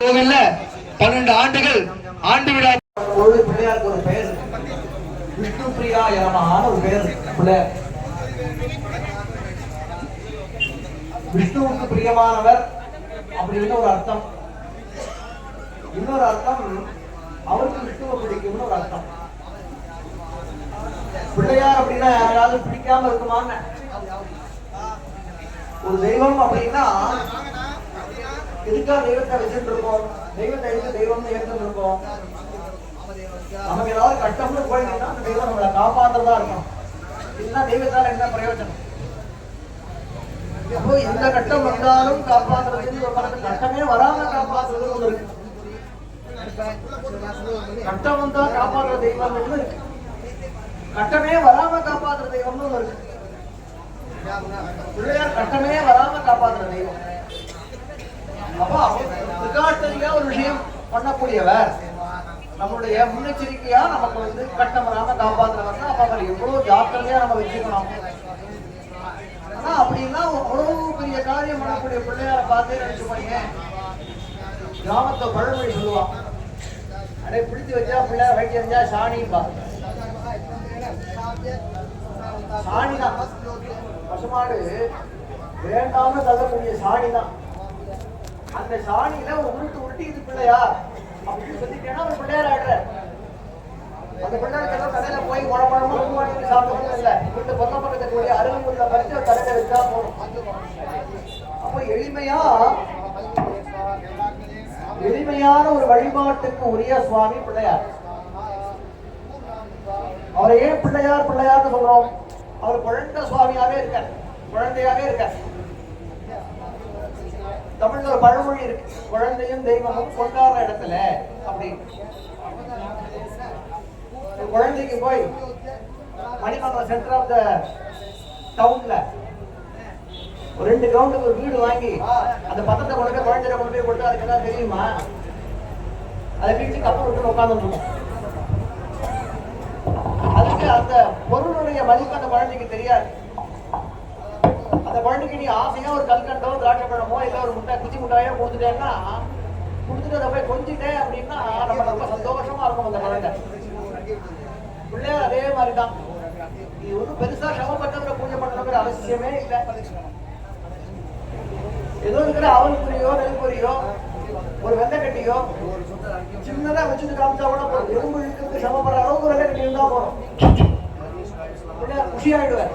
கோவில்ல 12 ஆண்டுகள் ஆண்டு விழா. ஒரு பிள்ளையாருக்கு ஒரு பெயர் விஷ்ணு பிரியா எனமான ஒரு பெயர் பிள்ளையார். விஷ்ணுவுக்கு பிரியமானவர் அப்படின்னு ஒரு அர்த்தம். இன்னொரு அர்த்தம் அவருக்கு விஷ்ணுவை பிடிக்கும்னு ஒரு அர்த்தம். பிள்ளையார் அப்படின்னா யாராவது பிடிக்காம இருக்குமான்னு ஒரு தெய்வம் அப்படின்னா எதுக்காக தெய்வத்தை வச்சுட்டு இருக்கோம்? தெய்வத்தை தெய்வம்னு ஏற்று இருக்கோம். நமக்கு ஏதாவது கட்டம்னு போயிட்டோம்னா அந்த தெய்வம் நம்மளை காப்பாற்றதா இருக்கும். இல்லைன்னா தெய்வத்தால என்ன பிரயோஜனம்? அப்போ எந்த கட்டம் வந்தாலும் காப்பாற்றுறது ஒரு பக்கத்து, கட்டமே வராம காப்பாற்றுறது ஒன்று இருக்கு. கட்டம் வந்தா காப்பாற்றுற தெய்வம் இருக்கு, கட்டமே வராம காப்பாற்றுற தெய்வம்னு ஒன்று இருக்கு. பிள்ளையார் கட்டமே வராம காப்பாற்றுற தெய்வம். அப்போ திகாட்டலியா ஒரு விஷயம் பண்ணக்கூடியவர், நம்மளுடைய முன்னெச்சரிக்கையா நமக்கு கட்டம் வராம காப்பாற்றுறவங்க. அப்ப அவர் எவ்வளவு ஜாக்கிரதையா நம்ம வச்சுக்கணும். ஆனா அப்படின்னா அவ்வளவு பெரிய காரியம் பண்ணக்கூடிய பிள்ளையார பார்த்தே நினைச்சு போய் கிராமத்தை பழமொழி சொல்லுவான், அப்படியே பிடிச்சு வச்சா பிள்ளையார் வைக்க வச்சா சாணிப்பா. சாணிதான் பசுமாடு வேண்டாம தள்ளக்கூடிய சாணிதான். அந்த சாணியில உருட்டி இது பிள்ளையா அப்படின்னு சொல்லிட்டேன்னா ஒரு பிள்ளையார் ஆடுற. அந்த பிள்ளையாருக்கு கடையில போய் குழம்பு சாப்பிடணும் இல்லை, வீட்டு கொல்ல பக்கத்துக்குரிய அருகம்புல்ல பறிச்சு கடையில வச்சா போதும். அப்போ எளிமையான ஒரு வழிபாட்டுக்கு உரிய சுவாமி பிள்ளையார். அவரை ஏன் பிள்ளையார் பிள்ளையார்னு சொல்றோம்? அவர் குழந்தை சுவாமியாவே இருக்கார், குழந்தையாவே இருக்கார். தமிழ்ல ஒரு பழமொழி இருக்கு, குழந்தையும் தெய்வமும் கொண்டாடுற இடத்துல அப்படின்னு. குழந்தைக்கு போய் மணிமங்கலம் சென்டர் ஆஃப் த டவுன்ல ஒரு 2 கிரவுண்டுக்கு ஒரு வீடு வாங்கி அந்த பத்திரத்தை கொண்டு போய் குழந்தைய கொண்டு போய் கொடுத்து அதுக்கு எல்லாம் தெரியுமா? அதை வீட்டுக்கு அப்புறம் விட்டு உட்காந்துருக்கணும். அதுக்கு அந்த பொருளுடைய மதிப்பு அந்த குழந்தைக்கு தெரியாது. அந்த குழந்தைக்கு நீ ஆசையா ஒரு கல்கண்டோ திராட்சை பழமோ இல்ல ஒரு முட்டை குச்சி முட்டாயோ கொடுத்துட்டேன்னா, கொடுத்துட்டு அதை போய் கொஞ்சிட்டேன் அப்படின்னா நம்ம ரொம்ப சந்தோஷமா இருக்கும் அந்த குழந்தை. பிள்ளையார் அதே மாதிரிதான். இது ஒன்றும் பெருசா சமப்பட்டவரை பூஜை பண்ணணுங்கிற அவசியமே இல்லை. ஏதோ இருக்கிற அவல் பொரியோ நெல் பொரியோ ஒரு வெள்ளைக்கட்டியோ சின்னதா வச்சுட்டு காமிச்சா கூட போதும். எறும்பு இழுக்கிறது சமப்படுற அளவுக்கு ஒரு வெள்ளைக்கட்டி இருந்தா போதும், பிள்ளையார் குஷியாயிடுவார்.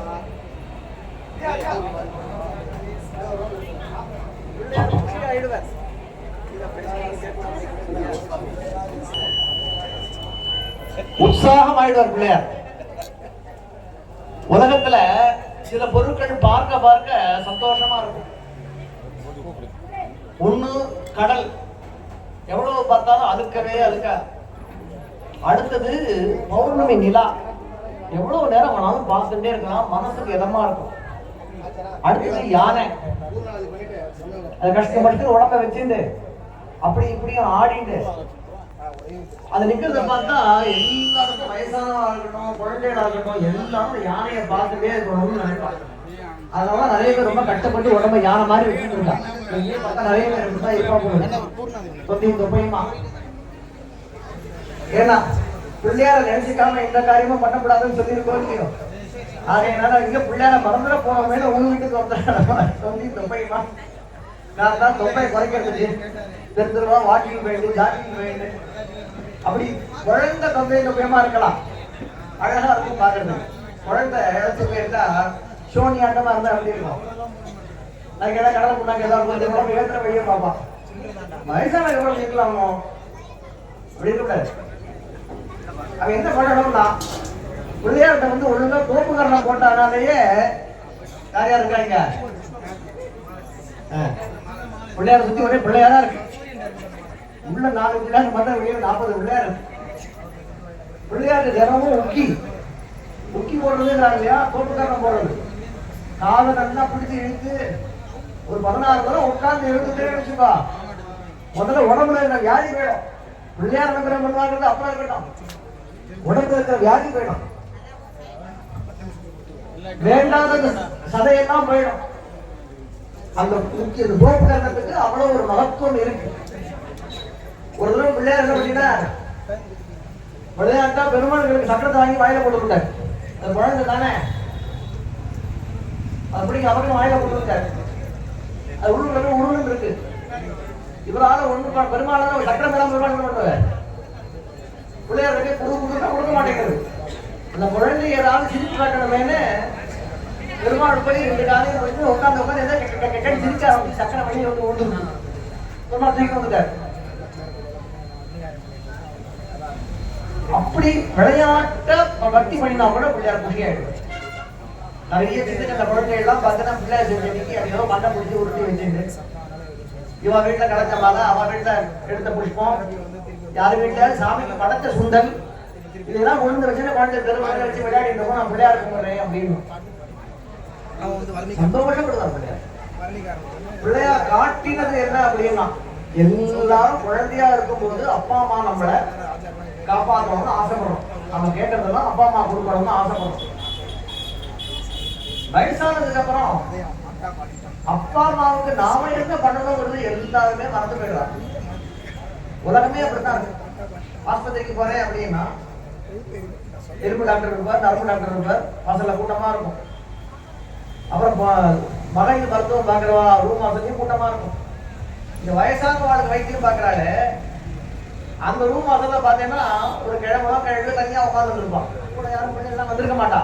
உற்சாகம் ஆயிடுவார் பிள்ளையார். உலகத்துல சில பொருட்கள் பார்க்க பார்க்க சந்தோஷமா இருக்கும். ஒண்ணு கடல், எவ்வளவு பார்த்தாலும் அழுக்கவே அழுக்க. அடுத்தது பௌர்ணமி நிலா, எவ்வளவு நேரம் வேணாலும் பார்த்துட்டே இருக்கலாம், மனசுக்கு இதமா இருக்கும். அடுத்தது யானை, அது கஷ்டப்பட்டு உடம்ப வச்சிருந்து அப்படி இப்படியும் ஆடிட்டு அது நிக்கிறத பார்த்தா எல்லாருக்கும் வயசானவா இருக்கட்டும் குழந்தைகளா இருக்கட்டும் எல்லாரும் யானையை பார்த்துட்டே இருக்கணும்னு நினைப்பாங்க. அதனால நிறைய பேர் ரொம்ப கஷ்டப்பட்டு உடம்ப யானை மாதிரி வச்சுட்டு இருக்காங்க. நிறைய பேர் இப்படிதான் இருப்பா தொப்பையுமா. ஏன்னா பிள்ளையார நினைச்சுக்காம எந்த காரியமும் பண்ணக்கூடாதுன்னு சொல்லியிருக்கோம் இல்லையோ. அதனால இங்க பிள்ளையார மறந்துட போனோமே உங்க வீட்டுக்கு வந்து தொப்பையுமா. நான் தான் தொப்பையை குறைக்கிறதுக்கு தெரிஞ்சிருவா, வாக்கிங் போயிட்டு ஜாக்கிங் போயிட்டு அப்படி குழந்தை தொப்பையமா இருக்கலாம், அழகா இருக்கும் பாக்குறது. குழந்தை இழச்சு போயிருந்தா சோனியாட்டமா இருந்தா அப்படி இருக்கும். அதுக்கு ஏதாவது கடலை முன்னாங்க ஏதாவது கொஞ்சம் குழம்பு ஏற்ற வழியே பார்ப்பான். வயசான எவ்வளவு இருக்கலாமோ அப்படி இருக்காது. அவன் என்ன பண்ணணும்னா பிள்ளையார்கிட்ட ஒழுங்கா தோப்புக்கரணம் போட்டானாலேயே யாரையா இருக்காங்க. பிள்ளையார சுத்தி ஒரே பிள்ளையாரா இருக்கு. உள்ள 4 பிள்ளையார் மட்டும் வெளியே 40 பிள்ளையார். பிள்ளையாரு தினமும் உக்கி போடுறதுங்கிறாங்க இல்லையா, தோப்புக்கரணம் போடுறது. காலை நல்லா பிடிச்சி இழுத்து ஒரு 16 தடவை உட்கார்ந்து எழுந்துட்டே வச்சுப்பா. முதல்ல உடம்புல இருக்கிற வியாதி போயிடும். பிள்ளையார் நம்பரம் பண்ணுவாங்கிறது அப்புறம் இருக்கட்டும், உடம்புல இருக்கிற வியாதி போயிடும். வேண்டாத சதையெல்லாம் போயிடும். அந்த முக்கிய தோப்புக்கரணத்துக்கு அவ்வளவு ஒரு மகத்துவம் இருக்கு. ஒரு தடவை பிள்ளையார் என்ன பண்ணினா விளையாட்டா பெருமாளுக்கு சக்கரத்தை வாங்கி வாயில போட்டுருக்காரு. அது குழந்தை தானே, அப்படி அவருக்கு வாயில போட்டுருக்காரு. அது உருளுன்னு இருக்கு. இவரால ஒண்ணு பெருமாளான சக்கரம் மேல பெருமாள் என்ன பண்றாரு, பிள்ளையாருக்கு குடுக்க மாட்டேங்கிறது. அந்த குழந்தை ஏதாவது சிரிச்சு காட்டணுமேனு பெருமாள் போய் 2 காலையும் வச்சு உட்காந்து எதாவது சிரிக்க ஆரம்பிச்சு சக்கரை வழி வந்து ஓடுது. பெருமாள் தூக்கி வந்துட்டாரு. அப்படி விளையாட்ட பக்தி பண்ணினா கூட பிள்ளையார் குஷியாயிடும். நிறைய சின்ன அந்த குழந்தை எல்லாம் பார்த்தா பிள்ளையார் செஞ்சு அதையோ மண்ணை பிடிச்சி உருட்டி வச்சுட்டு இவ வீட்டுல கிடைச்ச மாலை, அவ வீட்டுல எடுத்த புஷ்பம், யாரு வீட்டுல சாமிக்கு படைச்ச சுண்டல், இதெல்லாம் உழுந்து வச்சு குழந்தை தெருவாங்க வச்சு விளையாடிட்டு இருக்கோம். நான் பிள்ளையார் கும்பிடுறேன் அப்படின்னு சந்தோஷப்படுவார் பிள்ளையார். பிள்ளையார் காட்டினது என்ன அப்படின்னா, எல்லாரும் குழந்தையா இருக்கும்போது அப்பா அம்மா நம்மளை காப்பாற்றணும்னு ஆசைப்படுறோம். நம்ம கேட்டதெல்லாம் அப்பா அம்மா கொடுக்கணும்னு ஆசைப்படுறோம். வயசானதுக்கு அப்புறம் அப்பா அம்மாவுக்கு நாம என்ன பண்ணணுங்கிறது எல்லாருமே மறந்து போயிடுறாங்க. உலகமே அப்படித்தான் இருக்கு. ஆஸ்பத்திரிக்கு போறேன் அப்படின்னா எலும்பு டாக்டர் இருப்பார், நரம்பு டாக்டர் இருப்பார், வாசல்ல கூட்டமா இருக்கும். அப்புறம் மகளிர் மருத்துவம் பாக்குறவா ரூம் வாசலையும் கூட்டமா இருக்கும். இந்த வயசானவாளுக்கு வைத்தியம் பாக்குறாரு, அந்த ரூம் வாசல்ல பாத்தீங்கன்னா ஒரு கிழமை தனியா உட்கார்ந்து இருப்பான். கூட யாரும் பிள்ளைங்க வந்திருக்க மாட்டா.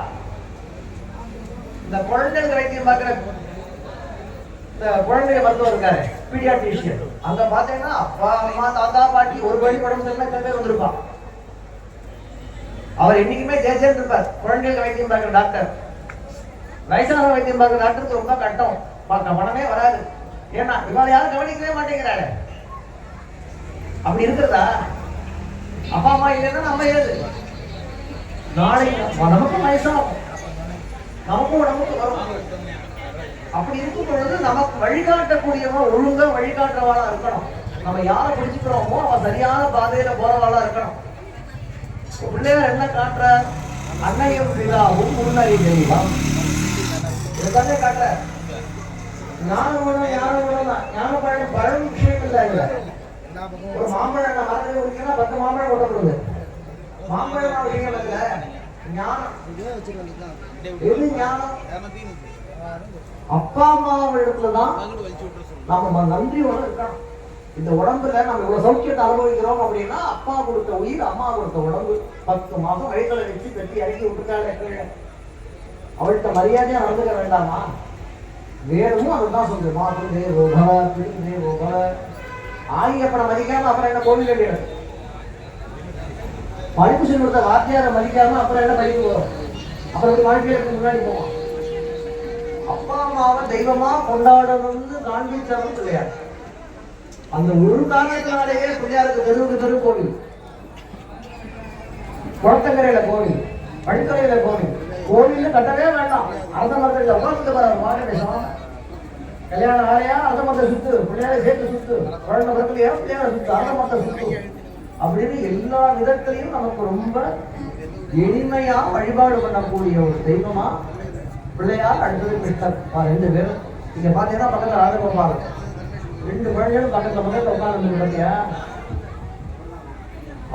இந்த குழந்தைகள் வைத்தியம் பாக்குற இந்த குழந்தை மருத்துவர் இருக்காரு, பீடியாட்ரிஷியன், அங்க பாத்தீங்கன்னா அப்பா அம்மா தாத்தா பாட்டி ஒரு வழி உடம்பு பேர் வந்திருப்பான். அவர் என்னைக்குமே ஜெயிச்சேன்னு இருப்பார். குழந்தைகள் வைத்தியம் பார்க்குற டாக்டர், வயசான வைத்தியம் பார்க்குற டாக்டருக்கு ரொம்ப கட்டம், பணமே வராது. ஏன்னா இவாள யாரும் கவனிக்கவே மாட்டேங்கிறாரு. அப்படி இருக்கிறதா? அப்பா அம்மா இல்லைன்னா நம்ம ஏது நாளைக்கு நமக்கும் வயசாகும், நமக்கும் உடம்புக்கு வரும். அப்படி இருக்கும் பொழுது நமக்கு வழிகாட்டக்கூடியவன் ஒழுங்கா வழிகாட்டுறவாளா இருக்கணும். நம்ம யாரை பிடிச்சுக்கிறோமோ அவன் சரியான பாதையில போறவாளா இருக்கணும். பிள்ளையார் என்ன காட்டுற, அன்னையும் பிதாவும் முன்னறி தெய்வம் இதுதானே காட்டுற. ஞான பழம் விஷயம் இல்லை. ஒரு மாம்பழம் மரத்தை குடிக்கணும், 10 மாம்பழம் கொட்டப்படுது. மாம்பழம் விஷயம் இல்ல, ஞானம். எது ஞானம்? அப்பா அம்மாவிடத்துலதான் நாம நன்றியோட இருக்கணும். இந்த உடம்புல நம்ம இவ்வளவு சௌக்கியத்தை அனுபவிக்கிறோம் அப்படின்னா அப்பா கொடுத்த உயிர், அம்மா கொடுத்த உடம்பு. 10 மாசம் வயிற்றுல வச்சு கட்டி இறக்கி விட்டுட்டாங்க. அவள்கிட்ட மரியாதையா நடந்துக்க வேண்டாமா? வேதமும் அதுதான் சொல்றது. மாதே ரோப பிடிந்தே ரோப ஆகியப்பனை மதிக்காம அப்புறம் என்ன கோவில் வேண்டியது? படிப்பு சொல்லி கொடுத்த வாத்தியாரை மதிக்காம அப்புறம் என்ன படிப்பு வரும்? அப்புறம் வாழ்க்கையில முன்னாடி போவோம். அப்பா அம்மாவை தெய்வமா கொண்டாடணும்னு காண்பிச்சவன் பிள்ளையார். அந்த ஒரு காரணத்தினாலேயே பிள்ளையாருக்கு தெரு கோவில், குளத்தங்கரையில கோவில், படித்துறையில கோவில். கோவில் கட்டவே வேண்டாம், அரச மரத்தில் உட்கார்ந்து பாருங்க. கல்யாணம் ஆலையா அரச மரத்தை சுத்து, பிள்ளையாரை சேர்த்து சுத்து, குழந்தை பிறக்கலையா பிள்ளையார சுத்து, அரச மரத்தை சுத்து அப்படின்னு எல்லா விதத்திலையும் நமக்கு ரொம்ப எளிமையா வழிபாடு பண்ணக்கூடிய ஒரு தெய்வமா பிள்ளையார். அடுத்தது கிருஷ்ணர். 2 பேரும் இங்க பாத்தீங்கன்னா பக்கத்துல ராஜகோபால், 2 குழந்தைகளும் பக்கத்துல உட்கார்ந்து பாத்தியா.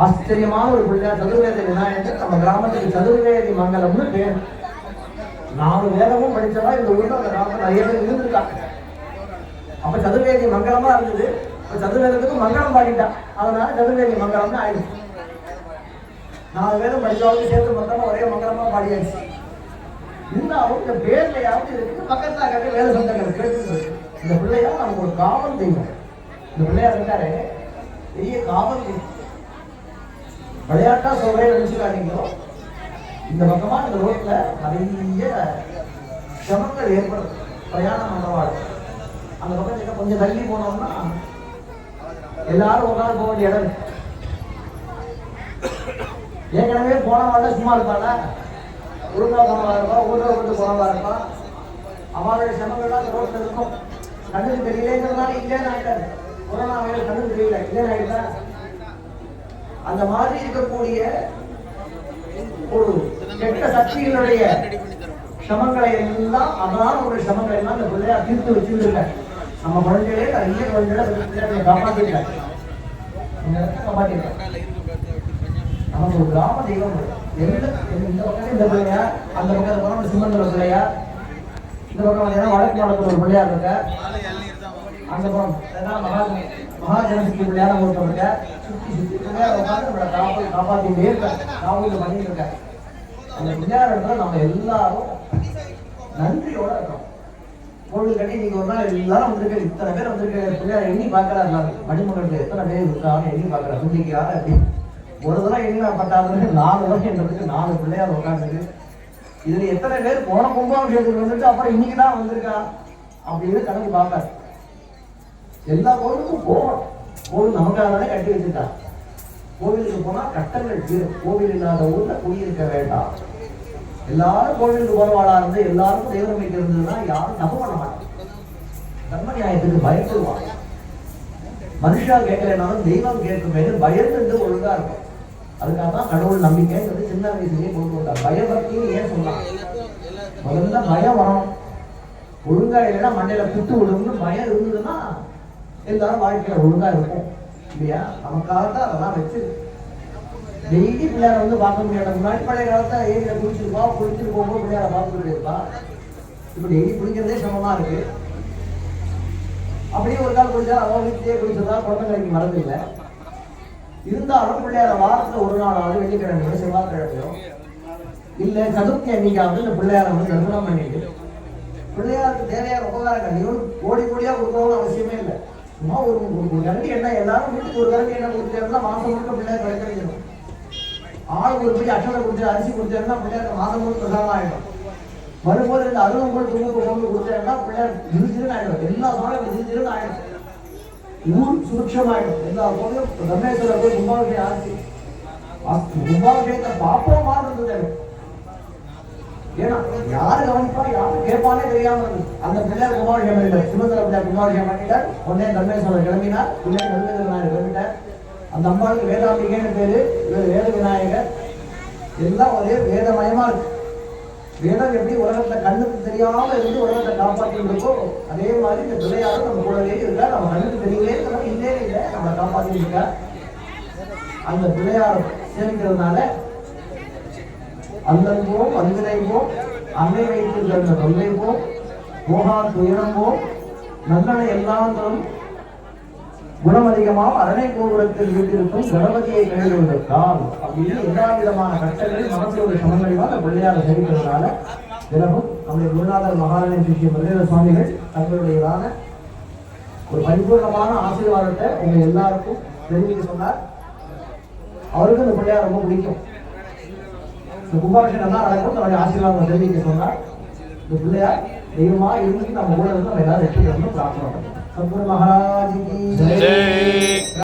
ஆச்சரியமான ஒரு பிள்ளையார். சதுர்வேத விநாயகர். நம்ம கிராமத்துக்கு சதுர்வேதி மங்கலம்னு பேர். 4 வேதமும் படிச்சதா இந்த ஊர்ல அந்த கிராமத்தில் நிறைய பேர் இருந்திருக்காங்க. அப்ப சதுர்வேதி மங்கலமா இருந்தது. சதுர்வேதத்துக்கு மங்களம் பாடிட்டான், அதனால சதுர்வேதி மங்கலம்னு ஆயிடுச்சு. 4 வேதம் படிச்சவங்க சேர்த்து மொத்தமா ஒரே மங்களமா பாடியாச்சு. இருந்தாலும் இந்த பேர்லையாவது இருக்கு பக்கத்தாக்க வேத சந்தங்கள் கேட்டு. இந்த பிள்ளையார் நமக்கு ஒரு காவல் தெய்வம். இந்த பிள்ளையார் இருக்காரு பெரிய காவல் தெய்வம். விளையாட்டா சொல்றேன் நினைச்சுக்காதீங்களோ, இந்த பக்கமா இந்த ரோட்ல நிறைய சிரமங்கள் ஏற்படும். பிரயாணம் பண்றவாள் அந்த பக்கம் கொஞ்சம் தள்ளி போனோம்னா எல்லாரும் ஒரு நாள் போக வேண்டிய இடம். ஏற்கனவே போனவாள் சும்மா இருப்பாள, ஒழுங்கா போனவா இருப்பா, ஊர்ல கொண்டு போனவா இருப்பா. அவளுடைய சிரமங்கள்லாம் அந்த ரோட்ல இருக்கும். கண்ணுக்கு தெரியலேங்கிறதுனால இல்லைன்னு ஆயிட்டாரு. கொரோனா வைரஸ் கண்ணுக்கு தெரியல இல்லைன்னு ஆயிட்டா. அந்த மாதிரி இருக்கக்கூடிய ஒரு கெட்ட சக்திகளுடைய சமங்களை எல்லாம், அதனால ஒரு சமங்களை எல்லாம் இந்த பிள்ளையா தீர்த்து வச்சுருக்க. நம்ம குழந்தைகளே நிறைய குழந்தைகளை காப்பாற்றிருக்காங்க. இந்த இடத்துல காப்பாற்றிருக்கேன். நமக்கு ஒரு கிராம தெய்வம் இந்த பக்கம் இந்த பிள்ளையா, அந்த பக்கம் போனா சிம்மந்தல பிள்ளையா, இந்த பக்கம் பார்த்தீங்கன்னா வடக்கு மாவட்டத்தில் ஒரு பிள்ளையார் இருக்க, அந்த பக்கம் மகாஜனசக்தி பிள்ளையார ஒருத்தர் இருக்க, சுற்றி சுற்றி பிள்ளையார் உட்காந்து நம்மளை காப்பாற்றிட்டே இருக்க, காவலில் பண்ணிட்டு இருக்க. அந்த பிள்ளையார் இடத்துல நம்ம எல்லாரும் நன்றியோட இருக்கோம். கோவில் கட்டி நீங்க ஒரு நாள் எல்லாரும் வந்திருக்க, இத்தனை பேர் வந்திருக்க, பிள்ளையார் எண்ணி பார்க்கறாரு, மணிமகனுக்கு எத்தனை பேர் இருக்கான்னு எண்ணி பார்க்கறாரு, சுண்டிக்கார அப்படி ஒரு தடவை எண்ணி பட்டாதுன்னு 4 வருஷம் என்றதுக்கு 4 பிள்ளையார் உட்காந்துருக்கு. இதுல எத்தனை பேர் போன கும்பாபிஷேகத்துக்கு வந்துட்டு அப்புறம் இன்னைக்குதான் வந்திருக்கா அப்படின்னு கணக்கு பார்ப்பாரு. எல்லா கோவிலுக்கும் போகணும். கோவில் நமக்காக தானே கட்டி வச்சிருக்கா. கோவிலுக்கு போனா கட்டங்கள் தீரும். கோவில் இல்லாத ஊர்ல குடியிருக்க வேண்டாம். எல்லாரும் கோவிலுக்கு போறவாளா இருந்து எல்லாருக்கும் தெய்வ நம்பிக்கை இருந்ததுன்னா யாரும் தப்பு பண்ண மாட்டாங்க. தர்ம நியாயத்துக்கு பயப்படுவாங்க. மனுஷா கேட்கலனாலும் தெய்வம் கேட்கும் பயந்து ஒழுங்கா இருக்கும். அதுக்காக தான் கடவுள் நம்பிக்கைன்றது சின்ன வயசுலயே கொண்டு வந்தார். பயபக்தின்னு ஏன் சொன்னாங்க? முதல்ல பயம் வரணும். ஒழுங்கா இல்லைன்னா மண்டையில குத்து விடும்னு பயம் இருந்ததுன்னா எல்லாரும் வாழ்க்கையில ஒழுங்கா இருக்கும் இல்லையா? நமக்காகத்தான் அதெல்லாம் வச்சு டெய்லி பிள்ளையார வந்து பார்க்க முடியாது. முன்னாடி பழைய காலத்தை ஏரியில குளிச்சுட்டு போகும்போது பிள்ளையார பார்த்துக்கிட்டு இருப்பா. இப்ப டெய்லி குளிக்கிறதே சிரமமா இருக்கு. அப்படியே ஒரு கால் குளிச்சா அவன் வீட்டிலேயே குளிச்சதா குழந்தைங்களுக்கு மறந்து இல்லை. இருந்தாலும் பிள்ளையார வாரத்துல ஒரு நாளாவது வெள்ளிக்கிழமையோ செவ்வாய்க்கிழமையோ இல்ல சதுர்த்தி அன்னைக்காவது இந்த பிள்ளையார வந்து தரிசனம் பண்ணிட்டு பிள்ளையாருக்கு தேவையான உபகாரங்கள் இவனு கோடி கோடியா கொடுக்கணும்னு அவசியமே இல்லை. சும்மா ஒரு கரண்டி என்ன எல்லாரும் வீட்டுக்கு ஒரு கரண்டி என்ன கொடுத்துட்டா மாசம் முழுக்க பிள்ளையார் கிடைக்கணும். ஆள் ஒரு படி அட்டலை கொடுத்து அரிசி கொடுத்தா பிள்ளையாருக்கு மாசம் முழுக்க பிரசாதம் ஆயிடும். வரும்போது ரெண்டு அருவம் கூட துணுக்கு கொண்டு கொடுத்தா பிள்ளையார் ஜிருஜிருன்னு ஆயிடும். எல்லா சமயம் ஜிருஜிருன்னு ஆயிடும். ஊர் சுபிக்ஷமாயிடும். எல்லா கோவிலும் ரமேஸ்வரர் போய் கும்பாபிஷேகம் ஆச்சு. கும்பாபிஷேகத்தை பாப்போமா இருந்தது. ஏன்னா யாரு கவனிப்பா யாரு கேட்பானே தெரியாம இருந்தது. அந்த பிள்ளையார் கும்பாபிஷேகம் பண்ணிட்டார். சிவந்தர பிள்ளையார் கும்பாபிஷேகம் பண்ணிட்டார். உடனே தர்மேஸ்வரர் கிளம்பினார். பிள்ளையார் தர்மேஸ்வர விநாயகர் கிளம்பிட்டார். அந்த அம்பாளுக்கு வேதாம்பிகைன்னு பேரு, இவர் வேத விநாயகர். எல்லாம் ஒரே வேதமயமா இருக்கு. வேதம் எப்படி உலகத்தை கண்ணுக்கு தெரியாம இருந்து உலகத்தை காப்பாற்றிட்டு இருக்கோ அதே மாதிரி இந்த பிள்ளையாரும் நம்ம கூடவே இருக்கா. நம்ம கண்ணுக்கு தெரியலே இல்லே இல்லை நம்மளை காப்பாற்றிட்டு இருக்கா. அந்த பிள்ளையாரை சேமிக்கிறதுனால அந்தன்போம் அன்பினைப்போம் அன்னை வைத்திருந்த தொல்லைப்போம் போகா துயரம்போம் நல்லனை எல்லாம் தரும் குணம் அதிகமாக அரணை கோபுரத்தில் வீட்டிற்கும் கணபதியை கைவிடுவதற்கால் அப்படின்னு எல்லா விதமான கட்டங்களையும் மனசோட சமங்களையும் அந்த பிள்ளையாரை சேமிக்கிறதுனால தினமும் நம்முடைய குருநாதர் மகாராணி ஸ்ரீ மருதேவ சுவாமிகள் தங்களுடையதான ஒரு பரிபூர்ணமான ஆசீர்வாதத்தை உங்க எல்லாருக்கும் தெரிவிக்க சொன்னார். அவருக்கு இந்த பிள்ளையார் ரொம்ப பிடிக்கும். இந்த கும்பாபிஷேகம் நல்லா நடக்கும். தன்னுடைய ஆசீர்வாதம் தெரிவிக்க சொன்னார். இந்த பிள்ளையார் தெய்வமா இருந்து நம்ம கூட இருந்து நம்ம எல்லாரும் வெற்றி பெறணும் பிரார்த்தனை பண்ணுறோம். சத்குரு மகாராஜ் கி ஜெய்.